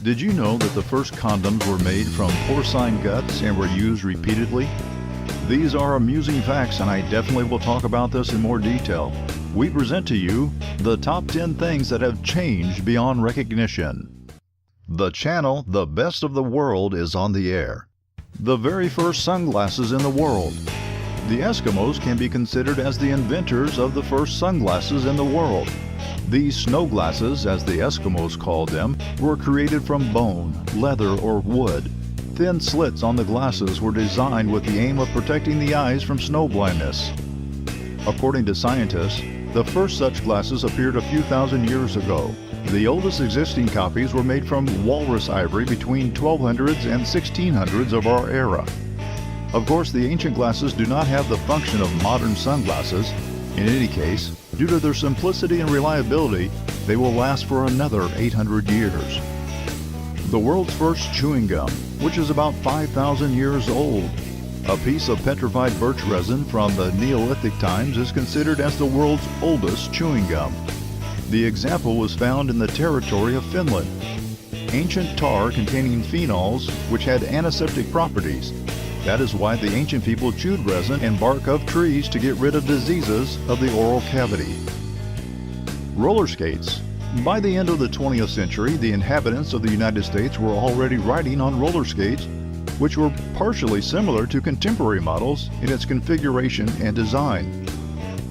Did you know that the first condoms were made from porcine guts and were used repeatedly? These are amusing facts, and I definitely will talk about this in more detail. We present to you the top 10 things that have changed beyond recognition. The channel The Best of the World is on the air. The very first sunglasses in the world. The Eskimos can be considered as the inventors of the first sunglasses in the world. These snow glasses, as the Eskimos called them, were created from bone, leather, or wood. Thin slits on the glasses were designed with the aim of protecting the eyes from snow blindness. According to scientists, the first such glasses appeared a few thousand years ago. The oldest existing copies were made from walrus ivory between 1200s and 1600s of our era. Of course, the ancient glasses do not have the function of modern sunglasses. In any case, due to their simplicity and reliability, they will last for another 800 years. The world's first chewing gum, which is about 5,000 years old. A piece of petrified birch resin from the Neolithic times is considered as the world's oldest chewing gum. The example was found in the territory of Finland. Ancient tar containing phenols, which had antiseptic properties. That is why the ancient people chewed resin and bark of trees to get rid of diseases of the oral cavity. Roller skates. By the end of the 20th century, the inhabitants of the United States were already riding on roller skates, which were partially similar to contemporary models in its configuration and design.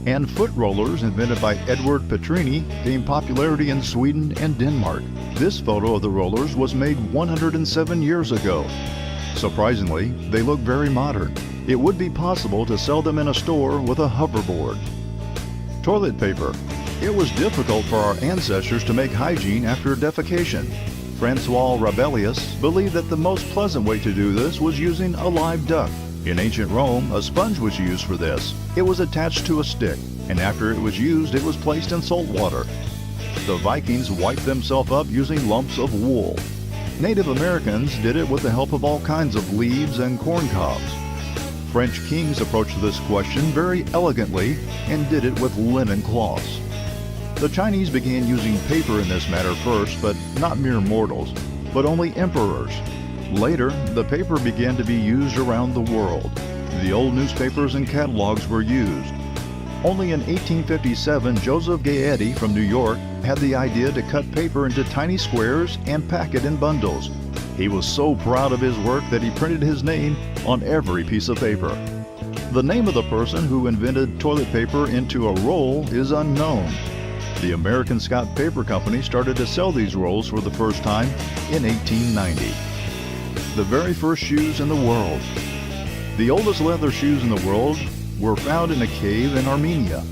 And foot rollers, invented by Edward Petrini, gained popularity in Sweden and Denmark. This photo of the rollers was made 107 years ago. Surprisingly, they look very modern. It would be possible to sell them in a store with a hoverboard. Toilet paper. It was difficult for our ancestors to make hygiene after defecation. Francois Rabelais believed that the most pleasant way to do this was using a live duck. In ancient Rome, a sponge was used for this. It was attached to a stick, and after it was used, it was placed in salt water. The Vikings wiped themselves up using lumps of wool. Native Americans did it with the help of all kinds of leaves and corn cobs. French kings approached this question very elegantly and did it with linen cloths. The Chinese began using paper in this matter first, but not mere mortals, but only emperors. Later, the paper began to be used around the world. The old newspapers and catalogs were used. Only in 1857, Joseph Gayety from New York had the idea to cut paper into tiny squares and pack it in bundles. He was so proud of his work that he printed his name on every piece of paper. The name of the person who invented toilet paper into a roll is unknown. The American Scott Paper Company started to sell these rolls for the first time in 1890. The very first shoes in the world. The oldest leather shoes in the world were found in a cave in Armenia.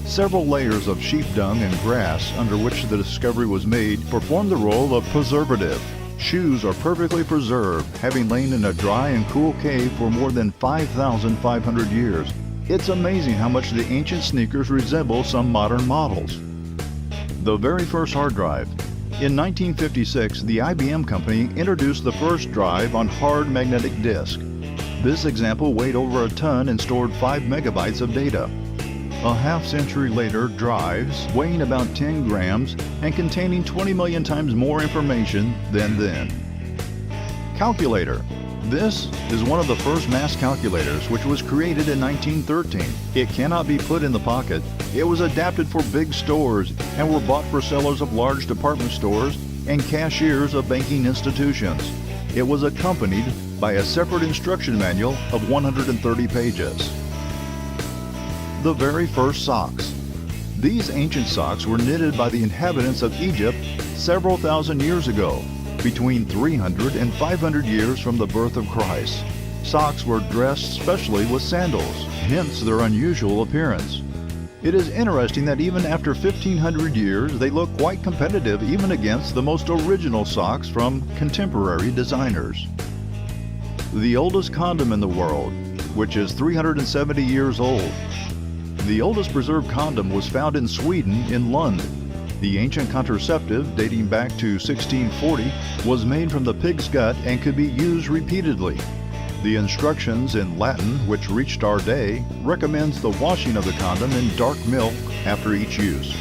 Several layers of sheep dung and grass under which the discovery was made performed the role of preservative. Shoes are perfectly preserved, having lain in a dry and cool cave for more than 5,500 years. It's amazing how much the ancient sneakers resemble some modern models. The very first hard drive. In 1956, the IBM company introduced the first drive on hard magnetic disk. This example weighed over a ton and stored 5 megabytes of data. A half-century later, drives, weighing about 10 grams and containing 20 million times more information than then. Calculator. This is one of the first mass calculators, which was created in 1913. It cannot be put in the pocket. It was adapted for big stores and were bought for sellers of large department stores and cashiers of banking institutions. It was accompanied by a separate instruction manual of 130 pages. The very first socks. These ancient socks were knitted by the inhabitants of Egypt several thousand years ago, between 300 and 500 years from the birth of Christ. Socks were dressed specially with sandals, hence their unusual appearance. It is interesting that even after 1,500 years, they look quite competitive even against the most original socks from contemporary designers. The oldest condom in the world, which is 370 years old. The oldest preserved condom was found in Sweden in Lund. The ancient contraceptive, dating back to 1640, was made from the pig's gut and could be used repeatedly. The instructions in Latin, which reached our day, recommends the washing of the condom in dark milk after each use.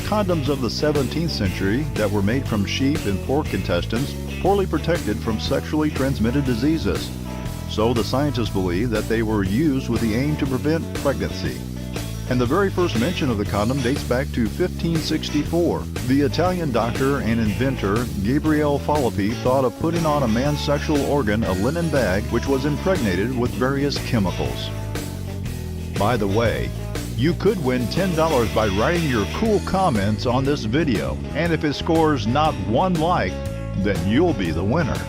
condoms of the 17th century that were made from sheep and pork intestines poorly protected from sexually transmitted diseases. So the scientists believe that they were used with the aim to prevent pregnancy. And the very first mention of the condom dates back to 1564. The Italian doctor and inventor Gabriele Fallopi thought of putting on a man's sexual organ a linen bag which was impregnated with various chemicals. By the way, you could win $10 by writing your cool comments on this video, and if it scores not one like, then you'll be the winner.